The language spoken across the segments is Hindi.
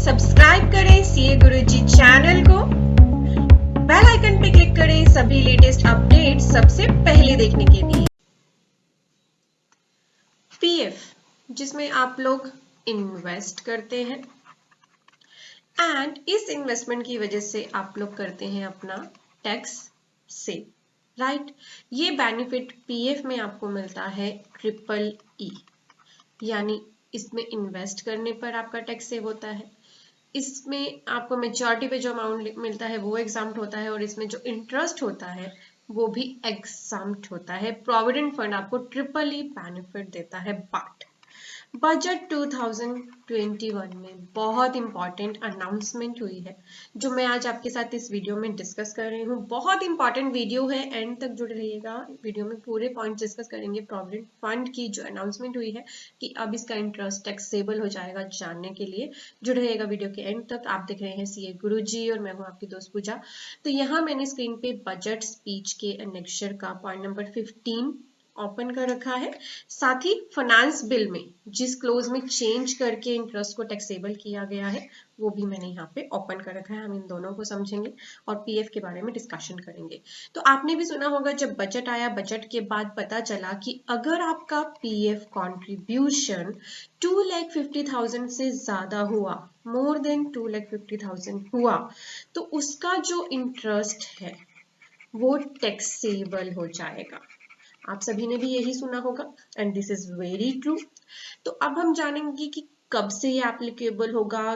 सब्सक्राइब करें सीए गुरुजी चैनल को, बेल आइकन पे क्लिक करें सभी लेटेस्ट अपडेट सबसे पहले देखने के लिए। पीएफ जिसमें आप लोग इन्वेस्ट करते हैं एंड इस इन्वेस्टमेंट की वजह से आप लोग करते हैं अपना टैक्स सेव, राइट। ये बेनिफिट पीएफ में आपको मिलता है EEE, यानी इसमें इन्वेस्ट करने पर आपका टैक्स सेव होता है। इसमें आपको मेच्योरिटी पे जो अमाउंट मिलता है वो एग्जाम्प्ट होता है और इसमें जो इंटरेस्ट होता है वो भी एग्जाम्प्ट होता है। प्रोविडेंट फंड आपको EEE बेनिफिट देता है। बजट 2021 में बहुत इंपॉर्टेंट अनाउंसमेंट हुई है जो मैं आज आपके साथ इस वीडियो में डिस्कस कर रही हूँ। बहुत इंपॉर्टेंट वीडियो है, एंड तक जुड़े रहिएगा। वीडियो में पूरे पॉइंट डिस्कस करेंगे प्रोविडेंट फंड की जो अनाउंसमेंट हुई है कि अब इसका इंटरेस्ट टैक्सेबल हो जाएगा। जानने के लिए जुड़े रहिएगा वीडियो के एंड तक। आप देख रहे हैं सीए गुरुजी और मैं हूँ आपकी दोस्त पूजा। तो यहाँ मैंने स्क्रीन पे बजट स्पीच के अनेक्शर का पॉइंट नंबर 15 ओपन कर रखा है। साथ ही फाइनेंस बिल में जिस क्लोज में चेंज करके इंटरेस्ट को टैक्सेबल किया गया है वो भी मैंने यहाँ पे ओपन कर रखा है। हम इन दोनों को समझेंगे और पीएफ के बारे में डिस्कशन करेंगे। तो आपने भी सुना होगा जब बजट आया, बजट के बाद पता चला कि अगर आपका पीएफ कॉन्ट्रीब्यूशन 2,50,000 से ज्यादा हुआ, मोर देन 2,50,000 हुआ, तो उसका जो इंटरेस्ट है वो टैक्सेबल हो जाएगा। आप सभी ने भी यही सुना होगा and this is very true. तो अब हम जानेंगे कि कब से ये एप्लीकेबल होगा,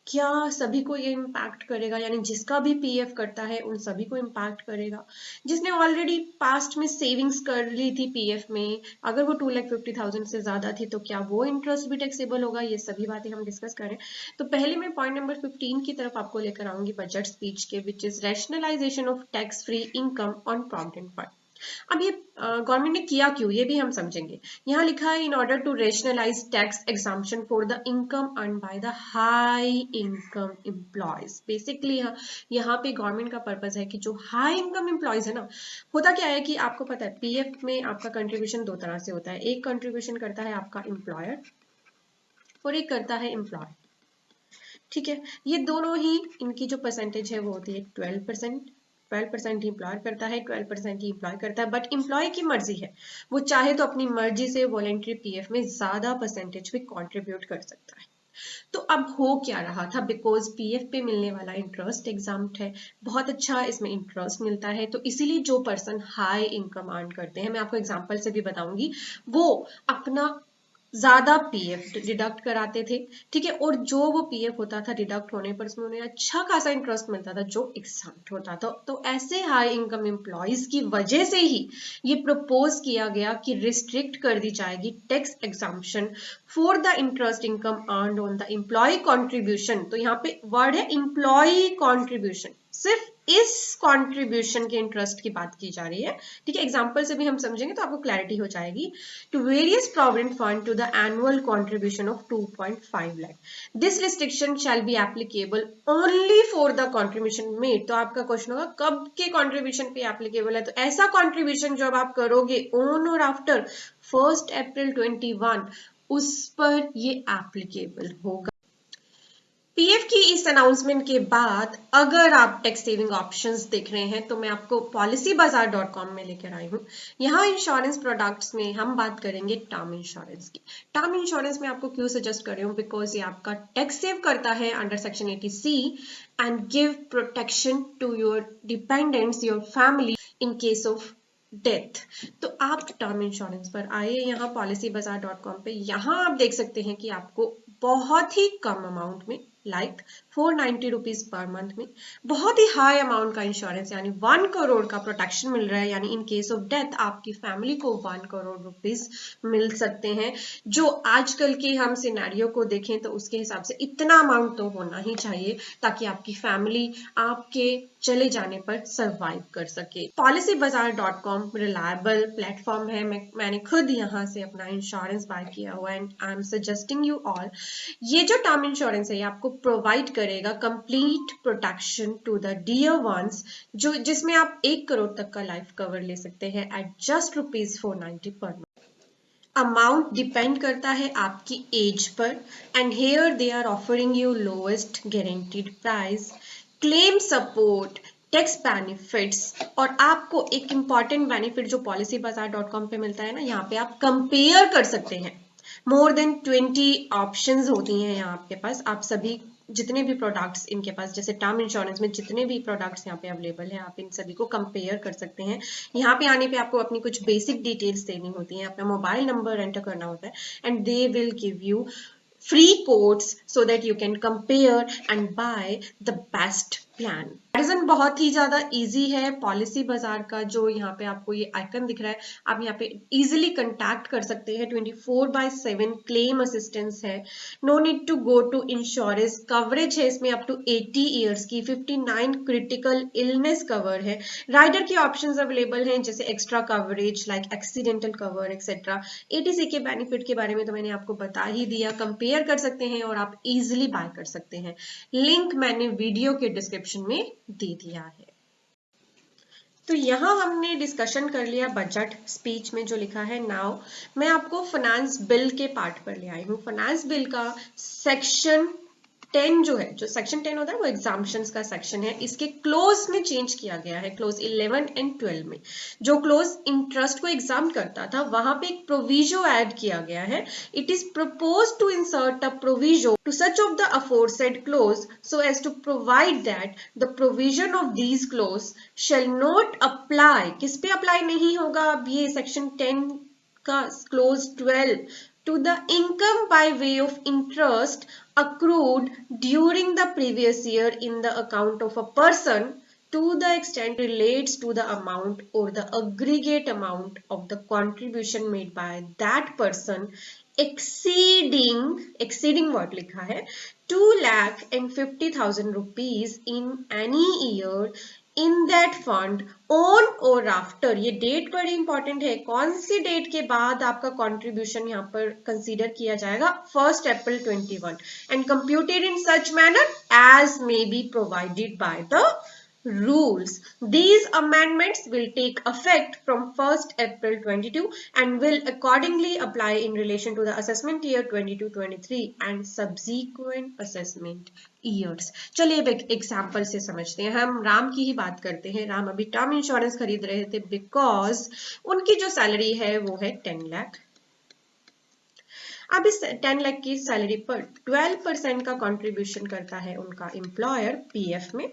क्या सभी को ये इम्पैक्ट करेगा, यानी जिसका भी पीएफ करता है उन सभी को इम्पैक्ट करेगा। जिसने ऑलरेडी पास्ट में सेविंग्स कर ली थी पीएफ में, अगर वो 2,50,000 से ज्यादा थी तो क्या वो इंटरेस्ट भी टैक्सेबल होगा, ये सभी बातें हम डिस्कस करें। तो पहले मैं पॉइंट नंबर 15 की तरफ आपको लेकर आऊंगी बजट स्पीच के, which is rationalisation of tax free income on provident fund. अब ये गवर्नमेंट ने किया क्यों, ये भी हम समझेंगे। यहाँ लिखा है in order to rationalise tax exemption for the income earn by the high income employees. Basically यहाँ पे गवर्नमेंट का पर्पज है कि जो हाई इनकम एम्प्लॉयज है ना, होता क्या है कि आपको पता है पीएफ में आपका कंट्रीब्यूशन दो तरह से होता है। एक कंट्रीब्यूशन करता है आपका एम्प्लॉयर और एक करता है एम्प्लॉय, ठीक है। ये दोनों ही इनकी जो परसेंटेज है वो होती है 12%। 12% एम्प्लॉयर करता है, 12% ही एम्प्लॉय करता है। बट एम्प्लॉय की मर्जी है, वो चाहे तो अपनी मर्जी से वॉलेंट्री पीएफ में ज्यादा परसेंटेज भी कंट्रीब्यूट कर सकता है। तो अब हो क्या रहा था, बिकॉज पीएफ पे मिलने वाला इंटरेस्ट एग्जाम्प्ट है, बहुत अच्छा इसमें इंटरेस्ट मिलता है, तो इसीलिए जो पर्सन हाई इनकम अर्न करते हैं, मैं आपको एग्जांपल से भी बताऊंगी, वो अपना ज्यादा पीएफ डिडक्ट कराते थे, ठीक है। और जो वो पीएफ होता था डिडक्ट होने पर उसमें उन्हें अच्छा खासा इंटरेस्ट मिलता था जो एग्जाम्प्ट होता था। तो ऐसे हाई इनकम एम्प्लॉयज की वजह से ही ये प्रपोज किया गया कि रिस्ट्रिक्ट कर दी जाएगी tax exemption for the interest income earned on the employ contribution. तो यहाँ पे वर्ड है एम्प्लॉय कॉन्ट्रीब्यूशन, सिर्फ इस कंट्रीब्यूशन के इंटरेस्ट की बात की जा रही है, ठीक है। एग्जांपल से भी हम समझेंगे तो आपको क्लैरिटी हो जाएगी। To various provident fund to the annual contribution of 2.5 lakh, this restriction shall be applicable only for the contribution made. तो आपका क्वेश्चन होगा कब के कंट्रीब्यूशन पे एप्लीकेबल है, तो ऐसा कंट्रीब्यूशन जब आप करोगे ऑन और आफ्टर 1 अप्रैल 2021 उस पर ये एप्लीकेबल होगा। पीएफ की इस अनाउंसमेंट के बाद अगर आप टैक्स सेविंग ऑप्शंस देख रहे हैं तो मैं आपको policybazaar.com में लेकर आई हूँ। यहाँ इंश्योरेंस प्रोडक्ट्स में हम बात करेंगे टर्म इंश्योरेंस की। टर्म इंश्योरेंस में आपको क्यों सजेस्ट कर रही हूँ, बिकॉज ये आपका टैक्स सेव करता है under section 80C and give protection to your dependents, your family in case of death. तो आप टर्म इंश्योरेंस पर आए यहाँ policybazaar.com पे, यहाँ आप देख सकते हैं कि आपको बहुत ही कम अमाउंट में, लाइक 490 रुपीज पर मंथ में बहुत ही हाई अमाउंट का इंश्योरेंस यानी 1 करोड़ का प्रोटेक्शन मिल रहा है। यानी इन केस ऑफ डेथ आपकी फैमिली को 1 करोड़ रुपीज मिल सकते हैं। जो आजकल के हम सिनेरियो को देखें तो उसके हिसाब से इतना अमाउंट तो होना ही चाहिए ताकि आपकी फैमिली आपके चले जाने पर सरवाइव कर सके। policybazaar.com रिलायबल प्लेटफॉर्म है। मैंने खुद यहाँ से अपना इंश्योरेंस बाय किया हुआ है and I am suggesting you all. ये जो टर्म इंश्योरेंस है ये आपको प्रोवाइड करेगा complete protection to the dear ones, जो जिसमें आप 1 करोड़ तक का लाइफ कवर ले सकते हैं eight just ₹490 per month. Amount depend करता है आपकी एज पर, and here they are offering you lowest guaranteed price, claim support, tax benefits, और आपको एक इंपॉर्टेंट बेनिफिट जो policybazaar.com पे मिलता है ना, यहाँ पे आप कंपेयर कर सकते हैं। मोर देन 20 ऑप्शंस होती हैं यहाँ आपके पास, आप सभी जितने भी प्रोडक्ट्स इनके पास, जैसे टर्म इंश्योरेंस में जितने भी प्रोडक्ट्स यहाँ पे अवेलेबल हैं, आप इन सभी को कंपेयर कर सकते हैं। यहाँ पे आने पे आपको अपनी कुछ बेसिक डिटेल्स देनी होती हैं, अपना मोबाइल नंबर एंटर करना होता है, and they will give you free codes so that you can compare and buy the best plan. Comparison बहुत ही ज्यादा इजी है। पॉलिसी बाजार का जो यहाँ पे आपको ये आइकन दिख रहा है, आप यहाँ पे इजीली कंटैक्ट कर सकते हैं। 24/7 क्लेम असिस्टेंस है, no need to go to insurance, coverage है इसमें अप टू 80 ईयर्स की, 59 क्रिटिकल इलनेस कवर है, राइडर के ऑप्शंस अवेलेबल हैं जैसे extra coverage like accidental cover etcetera. एटीसी के बेनिफिट के बारे में तो मैंने आपको बता ही दिया, कंपेयर कर सकते हैं और आप इजीली बाय कर सकते हैं। लिंक मैंने वीडियो के डिस्क्रिप्शन में दे दिया है। तो यहाँ हमने डिस्कशन कर लिया बजट स्पीच में जो लिखा है। नाउ मैं आपको फाइनेंस बिल के पार्ट पर ले आई हूँ। फाइनेंस बिल का सेक्शन 10 जो है, जो सेक्शन 10 होता है वो एग्जाम्पशंस का सेक्शन है, इसके क्लोज में चेंज किया गया है। क्लोज 11 एंड 12 में जो क्लोज इंटरेस्ट को एग्जाम करता था, वहां पे एक प्रोविजो ऐड किया गया है। It is propose to insert a proviso to such of the aforesaid clause so as to provide that the provision of these clause shall not apply. किस पे अप्लाई नहीं होगा अब ये सेक्शन 10 का close 12 to the income by way of interest accrued during the previous year in the account of a person to the extent relates to the amount or the aggregate amount of the contribution made by that person exceeding what लिखा है 2,50,000 rupees in any year in that fund on or after। ये डेट बड़ी इंपॉर्टेंट है, कौन सी डेट के बाद आपका कंट्रीब्यूशन यहाँ पर कंसीडर किया जाएगा, 1 April 21, and computed in such manner as may be provided by the rules. These amendments will take effect from 1 April 22 and will accordingly apply in relation to the assessment year 22-23 and subsequent assessment years. चलिए अब एक एग्जाम्पल से समझते हैं। हम राम की ही बात करते हैं। राम अभी टर्म इंश्योरेंस खरीद रहे थे बिकॉज उनकी जो सैलरी है वो है 10 लाख। अब इस 10 लाख की सैलरी पर 12% का कंट्रीब्यूशन करता है उनका एम्प्लॉयर पीएफ में,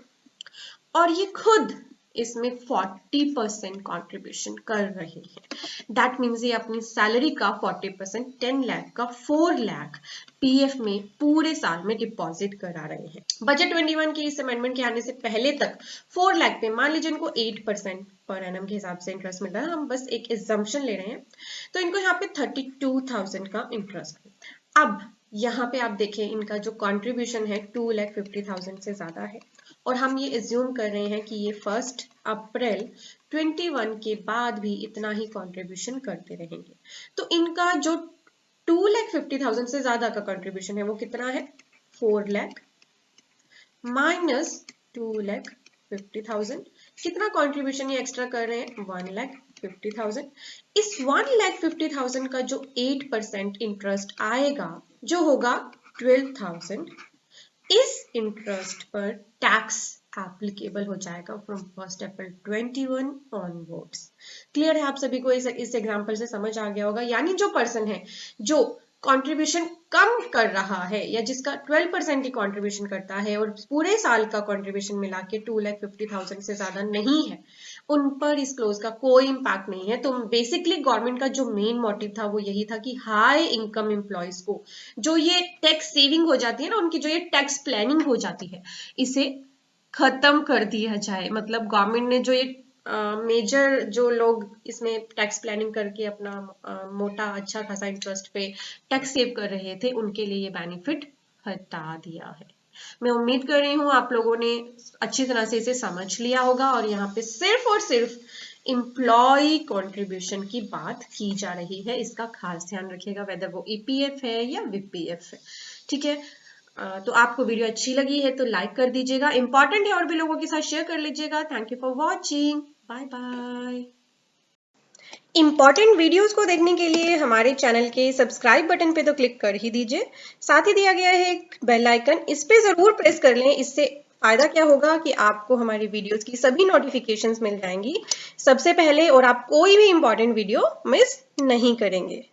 और ये खुद इसमें 40% कंट्रीब्यूशन कर रहे हैं। दैट मीन्स ये अपनी सैलरी का 40%, 10 लाख का 4 लाख पीएफ में पूरे साल में डिपॉजिट करा रहे हैं। बजट 21 की इस अमेंडमेंट के आने से पहले तक 4 लाख पे मान लीजिए इनको 8% पर एनम के हिसाब से इंटरेस्ट मिल रहा है, हम बस एक एग्जम्पशन ले रहे हैं, तो इनको यहाँ पे 32,000 का इंटरेस्ट। अब यहाँ पे आप देखें इनका जो कंट्रीब्यूशन है 2,50,000 से ज्यादा है, और हम ये एज्यूम कर रहे हैं कि ये 1 अप्रैल 21 के बाद भी इतना ही कंट्रीब्यूशन करते रहेंगे। तो इनका जो 2,50,000 से ज्यादा का कंट्रीब्यूशन है वो कितना है, 4 लाख माइनस 2,50,000, कितना कंट्रीब्यूशन ये एक्स्ट्रा कर रहे हैं, 1,50,000। इस 1,50,000 का जो 8% इंटरेस्ट आएगा जो होगा 12,000, इस इंटरेस्ट पर टैक्स एप्लीकेबल हो जाएगा फ्रॉम 1 अप्रैल 21 ऑनवर्ड्स। क्लियर है आप सभी को? इस एग्जांपल से समझ आ गया होगा। यानी जो पर्सन है जो कंट्रीब्यूशन कम कर रहा है या जिसका 12% ही कंट्रीब्यूशन करता है और पूरे साल का कंट्रीब्यूशन मिला के 2,50,000 से ज्यादा नहीं है, उन पर इस क्लोज का कोई इम्पैक्ट नहीं है। तो बेसिकली गवर्नमेंट का जो मेन मोटिव था वो यही था कि हाई इनकम एम्प्लॉयज को जो ये टैक्स सेविंग हो जाती है ना, उनकी जो ये टैक्स प्लानिंग हो जाती है, इसे खत्म कर दिया जाए। मतलब गवर्नमेंट ने जो ये मेजर जो लोग इसमें टैक्स प्लानिंग करके अपना मोटा अच्छा खासा इंटरेस्ट पे टैक्स सेव कर रहे थे, उनके लिए ये बेनिफिट हटा दिया है। मैं उम्मीद कर रही हूँ आप लोगों ने अच्छी तरह से इसे समझ लिया होगा, और यहाँ पे सिर्फ और सिर्फ एम्प्लॉय कंट्रीब्यूशन की बात की जा रही है, इसका खास ध्यान रखिएगा, वेदर वो ईपीएफ है या वीपीएफ है। ठीक है, तो आपको वीडियो अच्छी लगी है तो लाइक कर दीजिएगा, इंपॉर्टेंट है और भी लोगों के साथ शेयर कर लीजिएगा। Thank you for watching, bye bye. Important videos को देखने के लिए हमारे चैनल के सब्सक्राइब बटन पे तो क्लिक कर ही दीजिए, साथ ही दिया गया है एक बेल आइकन, इस पे जरूर प्रेस कर लें। इससे फायदा क्या होगा कि आपको हमारी वीडियोस की सभी नोटिफिकेशंस मिल जाएंगी सबसे पहले और आप कोई भी इंपॉर्टेंट वीडियो मिस नहीं करेंगे।